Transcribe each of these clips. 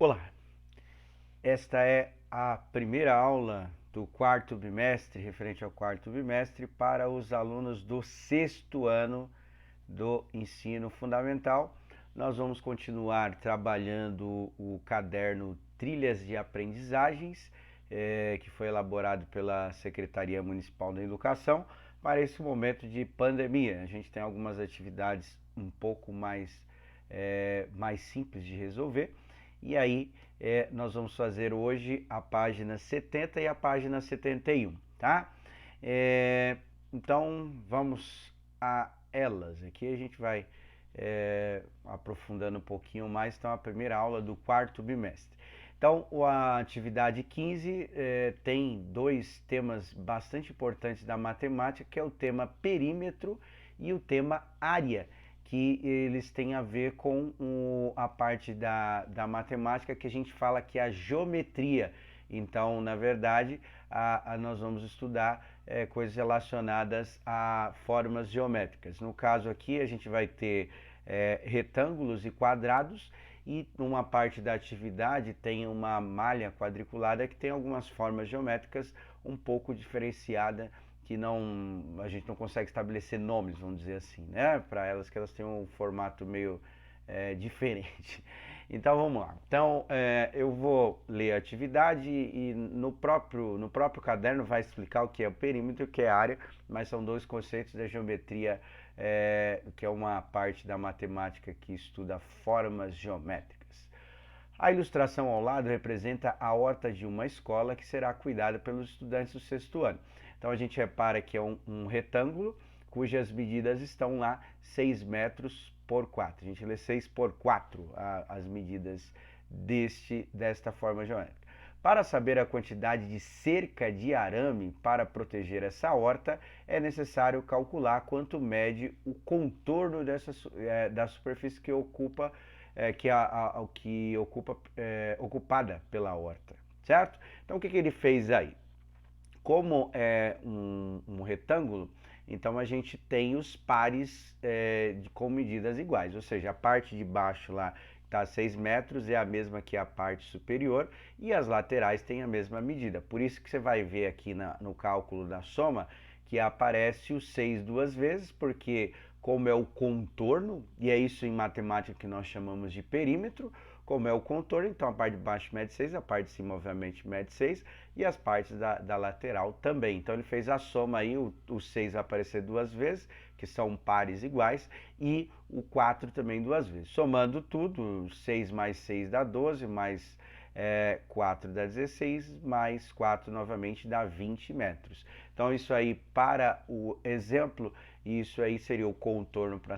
Olá, esta é a primeira aula do quarto bimestre, referente ao quarto bimestre, para os alunos do sexto ano do ensino fundamental. Nós vamos continuar trabalhando o caderno Trilhas de Aprendizagens, que foi elaborado pela Secretaria Municipal da Educação para esse momento de pandemia. A gente tem algumas atividades um pouco mais simples de resolver. E aí, nós vamos fazer hoje a página 70 e a página 71, tá? Então, vamos a elas. Aqui a gente vai aprofundando um pouquinho mais. Então, a primeira aula do quarto bimestre. Então, a atividade 15 tem dois temas bastante importantes da matemática, que é o tema perímetro e o tema área, que eles têm a ver com a parte da matemática que a gente fala que é a geometria. Então, na verdade, nós vamos estudar coisas relacionadas a formas geométricas. No caso aqui, a gente vai ter retângulos e quadrados, e numa parte da atividade tem uma malha quadriculada que tem algumas formas geométricas um pouco diferenciadas, que a gente não consegue estabelecer nomes, vamos dizer assim, né? Para elas, que elas têm um formato meio diferente. Então vamos lá. Então eu vou ler a atividade e no próprio caderno vai explicar o que é o perímetro e o que é a área, mas são dois conceitos da geometria, que é uma parte da matemática que estuda formas geométricas. A ilustração ao lado representa a horta de uma escola que será cuidada pelos estudantes do sexto ano. Então a gente repara que é um retângulo cujas medidas estão lá 6 metros por 4. A gente lê 6 por 4 as medidas desta forma geométrica. Para saber a quantidade de cerca de arame para proteger essa horta, é necessário calcular quanto mede o contorno da superfície que ocupa ocupada pela horta, certo? Então o que ele fez aí? Como é um retângulo, então a gente tem os pares com medidas iguais, ou seja, a parte de baixo lá está 6 metros, é a mesma que a parte superior, e as laterais têm a mesma medida. Por isso que você vai ver aqui no cálculo da soma que aparece o 6 duas vezes, porque como é o contorno, e é isso em matemática que nós chamamos de perímetro, como é o contorno, então a parte de baixo mede 6, a parte de cima obviamente mede 6, e as partes da lateral também. Então ele fez a soma aí, o 6 vai aparecer duas vezes, que são pares iguais, e o 4 também duas vezes. Somando tudo, 6 mais 6 dá 12, mais 4 dá 16, mais 4 novamente dá 20 metros. Então isso aí, para o exemplo, isso aí seria o contorno para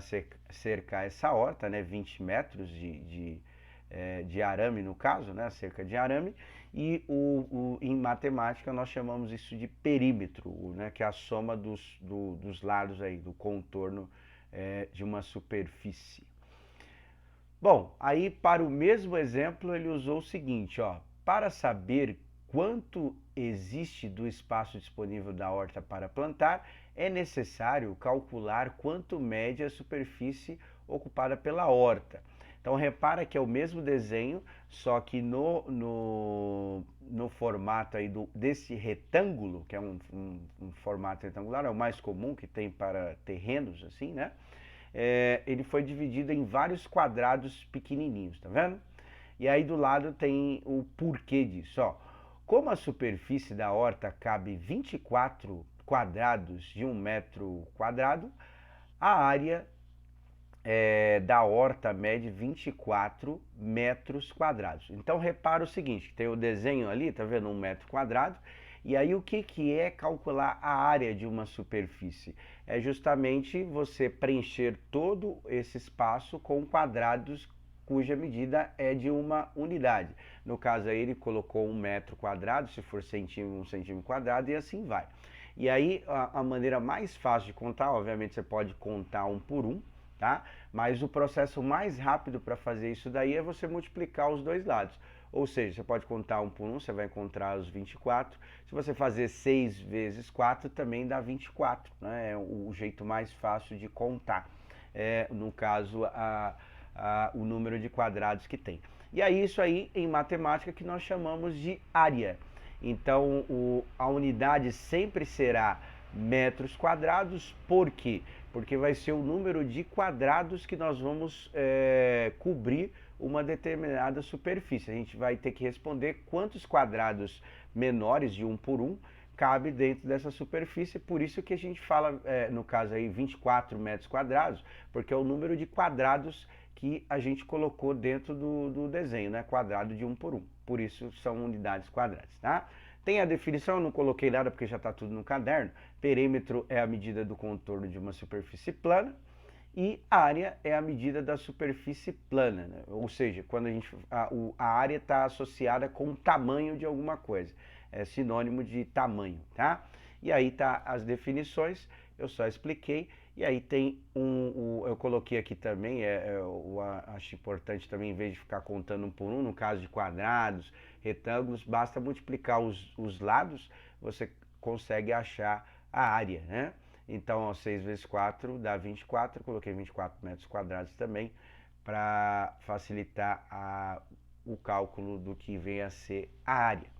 cercar essa horta, né? 20 metros de arame, no caso, né? Cerca de arame. E em matemática nós chamamos isso de perímetro, né? Que é a soma dos lados aí, do contorno de uma superfície. Bom, aí para o mesmo exemplo ele usou o seguinte, ó: para saber quanto existe do espaço disponível da horta para plantar, é necessário calcular quanto mede a superfície ocupada pela horta. Então repara que é o mesmo desenho, só que no formato aí desse retângulo, que é um formato retangular, é o mais comum que tem para terrenos assim, né? Ele foi dividido em vários quadrados pequenininhos, tá vendo? E aí do lado tem o porquê disso, ó. Como a superfície da horta cabe 24 quadrados de 1 metro quadrado, a área da horta mede 24 metros quadrados. Então repara o seguinte, tem o desenho ali, tá vendo? 1 metro quadrado. E aí o que é calcular a área de uma superfície? É justamente você preencher todo esse espaço com quadrados cuja medida é de uma unidade. No caso aí ele colocou 1 metro quadrado, se for centímetro, 1 centímetro quadrado, e assim vai. E aí a maneira mais fácil de contar, obviamente você pode contar um por um, tá? Mas o processo mais rápido para fazer isso daí é você multiplicar os dois lados. Ou seja, você pode contar um por um, você vai encontrar os 24. Se você fazer 6 vezes 4, também dá 24, né? É o jeito mais fácil de contar. No caso, o número de quadrados que tem. E é isso aí em matemática que nós chamamos de área. Então a unidade sempre será metros quadrados, por quê? Porque vai ser o número de quadrados que nós vamos cobrir uma determinada superfície. A gente vai ter que responder quantos quadrados menores de 1 por 1 cabe dentro dessa superfície, por isso que a gente fala, no caso aí, 24 metros quadrados, porque é o número de quadrados que a gente colocou dentro do desenho, né? Quadrado de 1 por 1, por isso são unidades quadradas, tá? Tem a definição, eu não coloquei nada porque já está tudo no caderno. Perímetro é a medida do contorno de uma superfície plana e área é a medida da superfície plana, né? Ou seja, quando a área está associada com o tamanho de alguma coisa, é sinônimo de tamanho, tá? E aí tá as definições, eu só expliquei, e aí tem eu coloquei aqui também, eu acho importante também, em vez de ficar contando um por um, no caso de quadrados, retângulos, basta multiplicar os lados, você consegue achar a área, né? Então, ó, 6 vezes 4 dá 24, coloquei 24 metros quadrados também, para facilitar o cálculo do que vem a ser a área.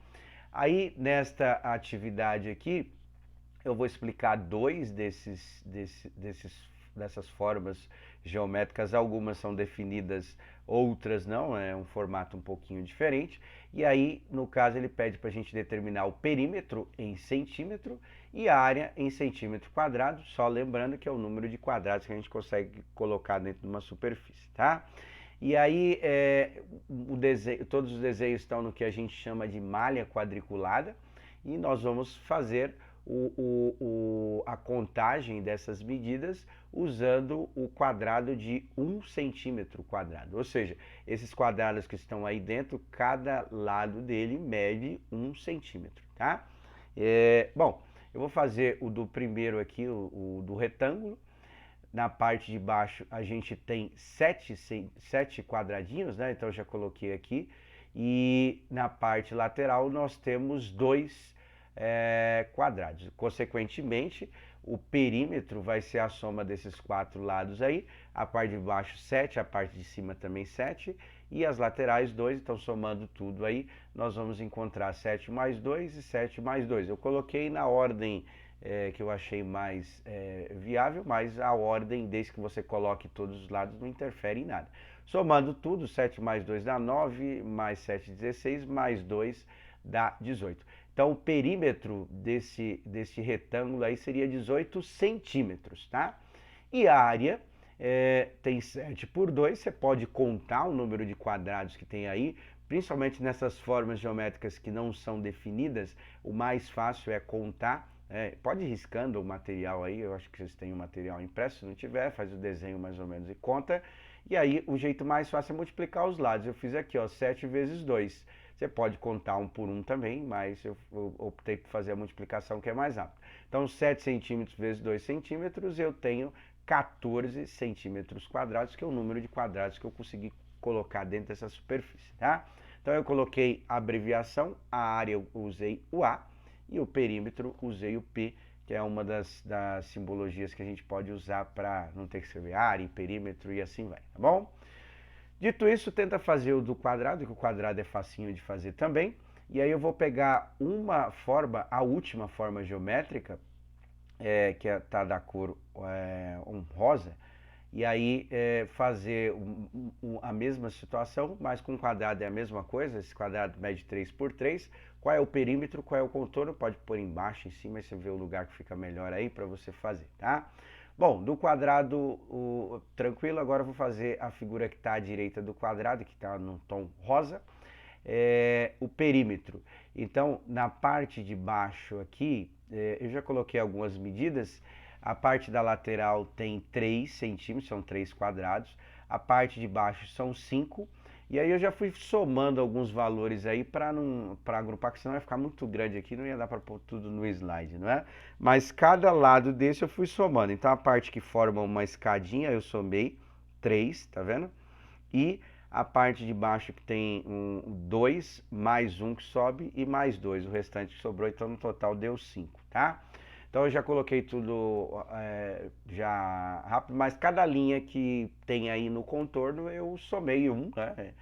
Aí, nesta atividade aqui, eu vou explicar dois dessas formas geométricas. Algumas são definidas, outras não, é um formato um pouquinho diferente. E aí, no caso, ele pede para a gente determinar o perímetro em centímetro e a área em centímetro quadrado, só lembrando que é o número de quadrados que a gente consegue colocar dentro de uma superfície, tá? E aí, todos os desenhos estão no que a gente chama de malha quadriculada, e nós vamos fazer a contagem dessas medidas usando o quadrado de 1 centímetro quadrado. Ou seja, esses quadrados que estão aí dentro, cada lado dele mede 1 centímetro, tá? Bom, eu vou fazer o do primeiro aqui, o do retângulo. Na parte de baixo a gente tem 7 quadradinhos, né? Então eu já coloquei aqui. E na parte lateral nós temos 2 quadrados. Consequentemente, o perímetro vai ser a soma desses 4 lados aí. A parte de baixo 7, a parte de cima também 7. E as laterais 2, então somando tudo aí, nós vamos encontrar 7 mais 2 e 7 mais 2. Eu coloquei na ordem que eu achei mais viável, mas a ordem, desde que você coloque todos os lados, não interfere em nada. Somando tudo, 7 mais 2 dá 9, mais 7, 16, mais 2 dá 18. Então, o perímetro desse retângulo aí seria 18 centímetros, tá? E a área tem 7 por 2, você pode contar o número de quadrados que tem aí, principalmente nessas formas geométricas que não são definidas, o mais fácil é contar. Pode ir riscando o material aí, eu acho que vocês têm o material impresso, se não tiver, faz o desenho mais ou menos e conta. E aí o jeito mais fácil é multiplicar os lados. Eu fiz aqui, ó, 7 vezes 2. Você pode contar um por um também, mas eu optei por fazer a multiplicação que é mais rápido. Então 7 centímetros vezes 2 centímetros, eu tenho 14 centímetros quadrados, que é o número de quadrados que eu consegui colocar dentro dessa superfície, tá? Então eu coloquei a abreviação, a área eu usei o A, e o perímetro usei o P, que é uma das simbologias que a gente pode usar para não ter que escrever área, perímetro e assim vai, tá bom? Dito isso, tenta fazer o do quadrado, que o quadrado é facinho de fazer também. E aí eu vou pegar uma forma, a última forma geométrica, que está da cor rosa, e aí fazer a mesma situação, mas com o quadrado é a mesma coisa. Esse quadrado mede 3 por 3. Qual é o perímetro, qual é o contorno? Pode pôr embaixo, em cima, e você vê o lugar que fica melhor aí para você fazer, tá? Bom, do quadrado tranquilo, agora eu vou fazer a figura que está à direita do quadrado, que está no tom rosa, o perímetro. Então, na parte de baixo aqui, eu já coloquei algumas medidas. A parte da lateral tem 3 centímetros, são 3 quadrados. A parte de baixo são 5. E aí eu já fui somando alguns valores aí para agrupar, que senão ia ficar muito grande aqui, não ia dar para pôr tudo no slide, não é? Mas cada lado desse eu fui somando. Então a parte que forma uma escadinha eu somei 3, tá vendo? E a parte de baixo que tem 2, mais 1 que sobe e mais 2, o restante que sobrou, então no total deu 5, tá? Então eu já coloquei tudo já rápido, mas cada linha que tem aí no contorno eu somei um, né?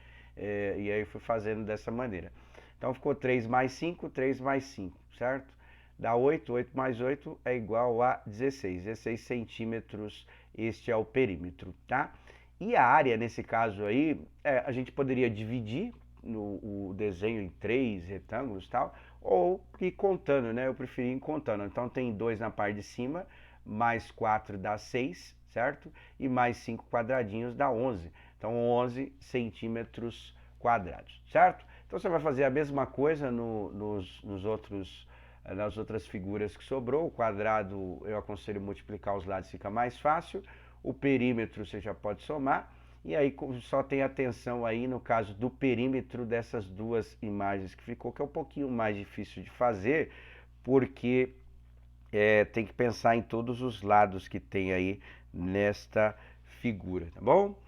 E aí fui fazendo dessa maneira. Então ficou 3 mais 5, 3 mais 5, certo? Dá 8, 8 mais 8 é igual a 16, 16 centímetros, este é o perímetro, tá? E a área, nesse caso aí, a gente poderia dividir o desenho em 3 retângulos e tal, ou ir contando, né? Eu preferi ir contando. Então tem 2 na parte de cima, mais 4 dá 6, certo? E mais 5 quadradinhos dá 11. Então 11 centímetros quadrados, certo? Então você vai fazer a mesma coisa nos outros, nas outras figuras que sobrou. O quadrado eu aconselho multiplicar os lados, fica mais fácil. O perímetro você já pode somar. E aí só tem atenção aí no caso do perímetro dessas duas imagens que ficou, que é um pouquinho mais difícil de fazer, porque tem que pensar em todos os lados que tem aí nesta figura, tá bom?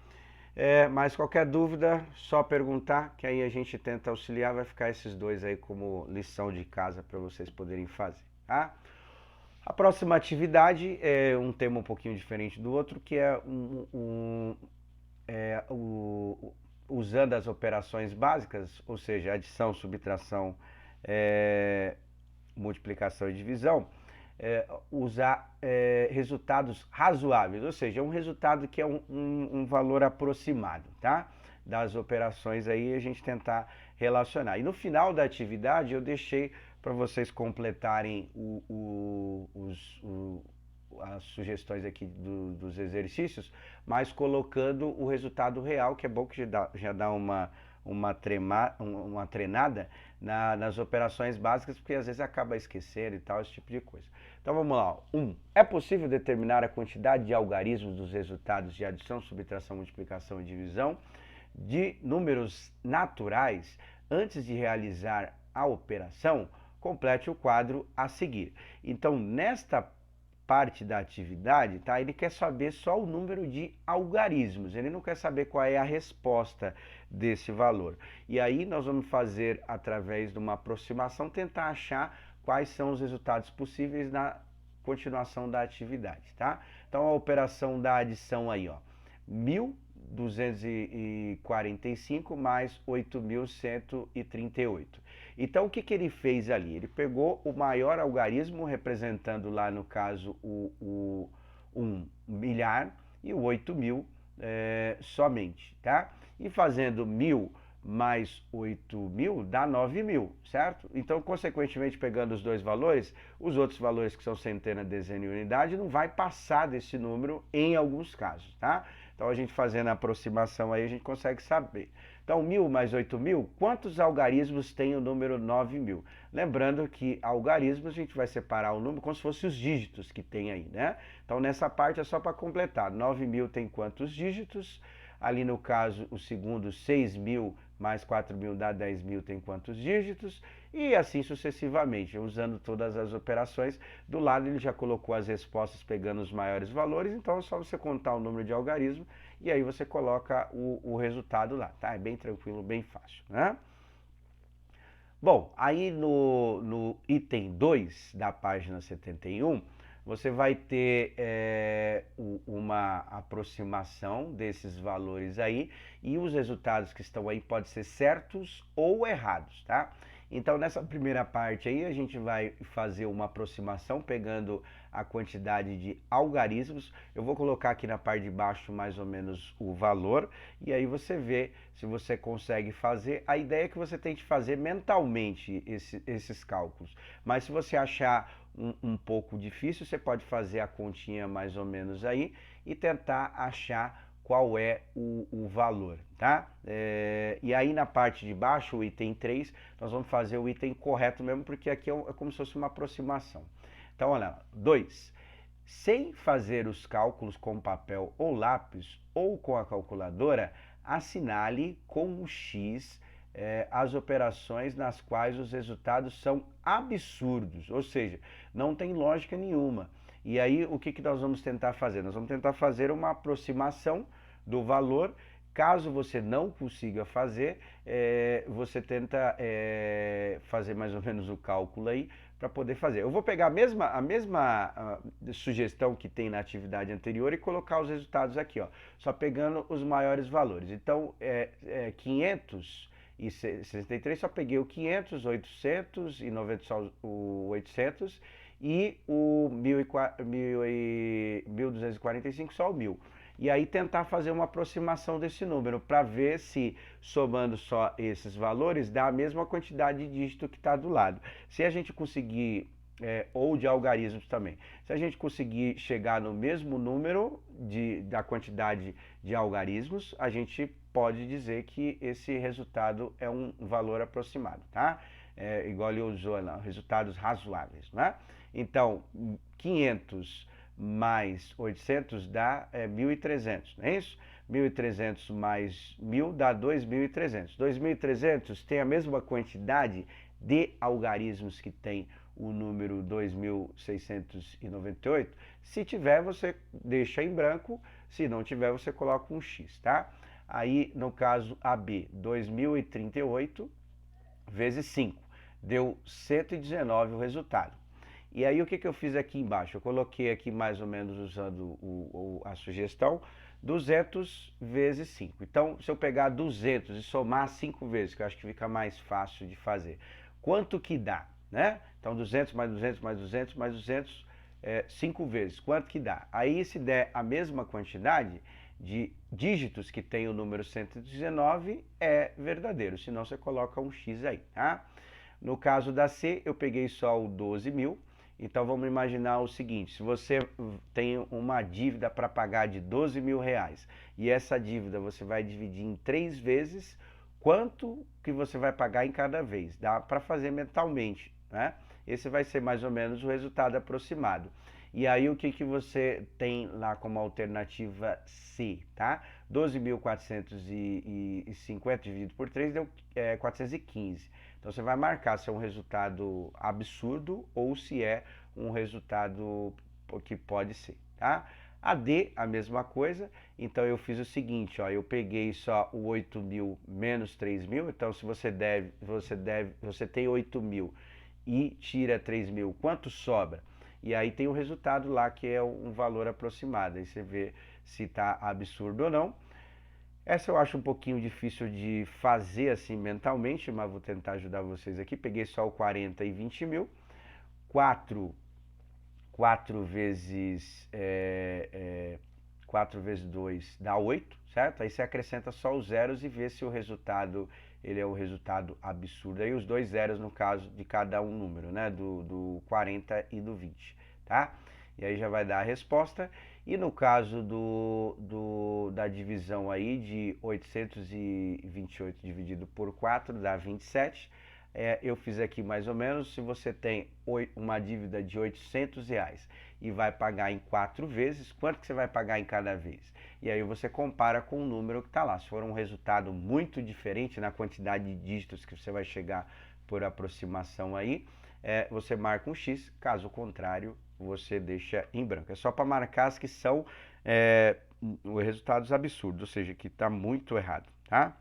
Mas qualquer dúvida, só perguntar, que aí a gente tenta auxiliar, vai ficar esses dois aí como lição de casa para vocês poderem fazer, tá? A próxima atividade é um tema um pouquinho diferente do outro, que é usando as operações básicas, ou seja, adição, subtração, multiplicação e divisão, usar resultados razoáveis, ou seja, um resultado que é um valor aproximado, tá? Das operações aí, a gente tentar relacionar. E no final da atividade eu deixei para vocês completarem as sugestões aqui dos exercícios, mas colocando o resultado real, que é bom que já dá uma treinada nas operações básicas, porque às vezes acaba esquecendo e tal, esse tipo de coisa. Então vamos lá. 1. É possível determinar a quantidade de algarismos dos resultados de adição, subtração, multiplicação e divisão de números naturais antes de realizar a operação? Complete o quadro a seguir. Então, nesta parte da atividade, tá? Ele quer saber só o número de algarismos, ele não quer saber qual é a resposta desse valor. E aí nós vamos fazer, através de uma aproximação, tentar achar quais são os resultados possíveis na continuação da atividade, tá? Então a operação da adição aí, ó, 1.245 mais 8.138. Então o que ele fez ali? Ele pegou o maior algarismo, representando lá no caso o 1 milhar e o 8.000 somente, tá? E fazendo 1.000 mais 8.000 dá 9.000, certo? Então, consequentemente, pegando os dois valores, os outros valores que são centena, dezena e unidade, não vai passar desse número em alguns casos, tá? Então, a gente fazendo a aproximação aí, a gente consegue saber. Então, 1.000 mais 8.000, quantos algarismos tem o número 9.000? Lembrando que algarismos a gente vai separar o número como se fossem os dígitos que tem aí, né? Então, nessa parte é só para completar. 9.000 tem quantos dígitos? Ali no caso, o segundo, 6.000 mais 4.000 dá 10.000, tem quantos dígitos? E assim sucessivamente, usando todas as operações. Do lado ele já colocou as respostas pegando os maiores valores, então é só você contar o número de algarismo e aí você coloca o resultado lá, tá? É bem tranquilo, bem fácil, né? Bom, aí no item 2 da página 71, você vai ter uma aproximação desses valores aí e os resultados que estão aí podem ser certos ou errados, tá? Então nessa primeira parte aí a gente vai fazer uma aproximação pegando a quantidade de algarismos. Eu vou colocar aqui na parte de baixo mais ou menos o valor e aí você vê se você consegue fazer. A ideia é que você tente fazer mentalmente esses cálculos, mas se você achar um pouco difícil, você pode fazer a continha mais ou menos aí e tentar achar qual é o valor, tá? E aí na parte de baixo, o item 3, nós vamos fazer o item correto mesmo, porque aqui é como se fosse uma aproximação. Então, olha, 2. Sem fazer os cálculos com papel ou lápis ou com a calculadora, assinale com o X as operações nas quais os resultados são absurdos, ou seja, não tem lógica nenhuma. E aí o que nós vamos tentar fazer? Nós vamos tentar fazer uma aproximação do valor. Caso você não consiga fazer, você tenta fazer mais ou menos o cálculo aí para poder fazer. Eu vou pegar a mesma sugestão que tem na atividade anterior e colocar os resultados aqui, ó, só pegando os maiores valores. Então, 563, só peguei o 500, 800 e 90 só o 800 e o 1245 só o 1000. E aí tentar fazer uma aproximação desse número para ver se, somando só esses valores, dá a mesma quantidade de dígito que está do lado. Se a gente conseguir, ou de algarismos também, se a gente conseguir chegar no mesmo número da quantidade de algarismos, a gente pode dizer que esse resultado é um valor aproximado, tá? Igual ele usou lá, resultados razoáveis, né? Então, 500 mais 800 dá 1.300, não é isso? 1.300 mais 1.000 dá 2.300. 2.300 tem a mesma quantidade de algarismos que tem o número 2.698. Se tiver, você deixa em branco. Se não tiver, você coloca um X, tá? Aí, no caso AB, 2.038 vezes 5. Deu 119 o resultado. E aí o que eu fiz aqui embaixo? Eu coloquei aqui mais ou menos usando a sugestão, 200 vezes 5. Então, se eu pegar 200 e somar 5 vezes, que eu acho que fica mais fácil de fazer, quanto que dá, né? Então, 200 mais 200 mais 200 mais 200, 5 vezes, quanto que dá? Aí, se der a mesma quantidade de dígitos que tem o número 119, é verdadeiro, senão você coloca um X aí, tá? No caso da C, eu peguei só o 12.000. Então vamos imaginar o seguinte: se você tem uma dívida para pagar de 12 mil reais e essa dívida você vai dividir em 3 vezes, quanto que você vai pagar em cada vez? Dá para fazer mentalmente, né? Esse vai ser mais ou menos o resultado aproximado. E aí o que você tem lá como alternativa C, tá? 12.450 dividido por 3 deu 415. Então você vai marcar se é um resultado absurdo ou se é um resultado que pode ser, tá? A D, a mesma coisa. Então eu fiz o seguinte, ó, eu peguei só o 8.000 menos 3.000. Então se você tem 8.000 e tira 3.000, quanto sobra? E aí tem o resultado lá que é um valor aproximado. Aí você vê se está absurdo ou não. Essa eu acho um pouquinho difícil de fazer assim mentalmente, mas vou tentar ajudar vocês aqui. Peguei só o 40 e 20.000. 4 vezes 4 vezes 2 dá 8, certo? Aí você acrescenta só os zeros e vê se o resultado ele é um resultado absurdo. Aí os dois zeros no caso de cada um número, né? Do 40 e do 20, tá? E aí já vai dar a resposta. E no caso da divisão aí de 828 dividido por 4 dá 27. Eu fiz aqui mais ou menos, se você tem uma dívida de 800 reais e vai pagar em 4 vezes, quanto que você vai pagar em cada vez? E aí você compara com o número que está lá. Se for um resultado muito diferente na quantidade de dígitos que você vai chegar por aproximação aí, você marca um X, caso contrário, você deixa em branco. É só para marcar as que são resultados absurdos, ou seja, que está muito errado, tá?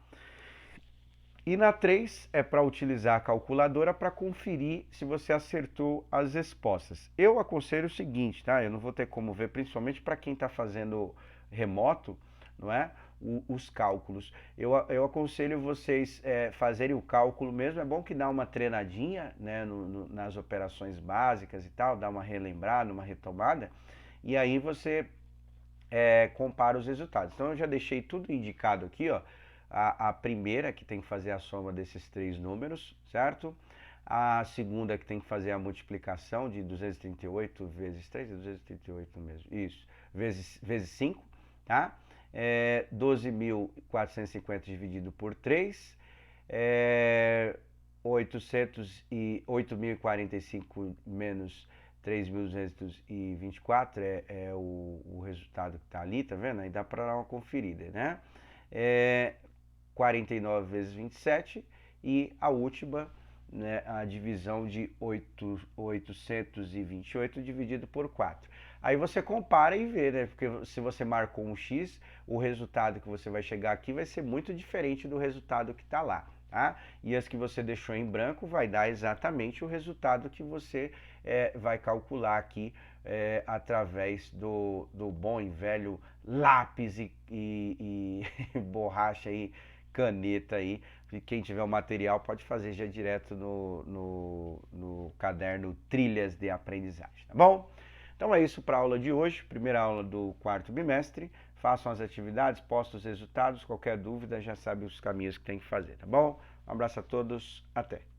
E na 3 é para utilizar a calculadora para conferir se você acertou as respostas. Eu aconselho o seguinte, tá? Eu não vou ter como ver, principalmente para quem está fazendo remoto, não é? Os cálculos. Eu aconselho vocês fazerem o cálculo mesmo. É bom que dá uma treinadinha, né, nas operações básicas e tal, dá uma relembrada, uma retomada, e aí você compara os resultados. Então eu já deixei tudo indicado aqui, ó. A primeira que tem que fazer a soma desses 3 números, certo? A segunda que tem que fazer a multiplicação de 238 vezes 3, é 238 mesmo, isso, vezes 5, tá? 12.450 dividido por 3, 8.045 menos 3.224 é o resultado que está ali, tá vendo? Aí dá para dar uma conferida, né? 49 vezes 27 e a última, né, a divisão de 828 dividido por 4. Aí você compara e vê, né? Porque se você marcou um X, o resultado que você vai chegar aqui vai ser muito diferente do resultado que está lá, tá? E as que você deixou em branco vai dar exatamente o resultado que você vai calcular aqui através do bom e velho lápis e borracha e caneta aí. E quem tiver o material pode fazer já direto no caderno Trilhas de Aprendizagem, tá bom? Então é isso para a aula de hoje, primeira aula do quarto bimestre. Façam as atividades, postem os resultados. Qualquer dúvida já sabe os caminhos que tem que fazer, tá bom? Um abraço a todos, até!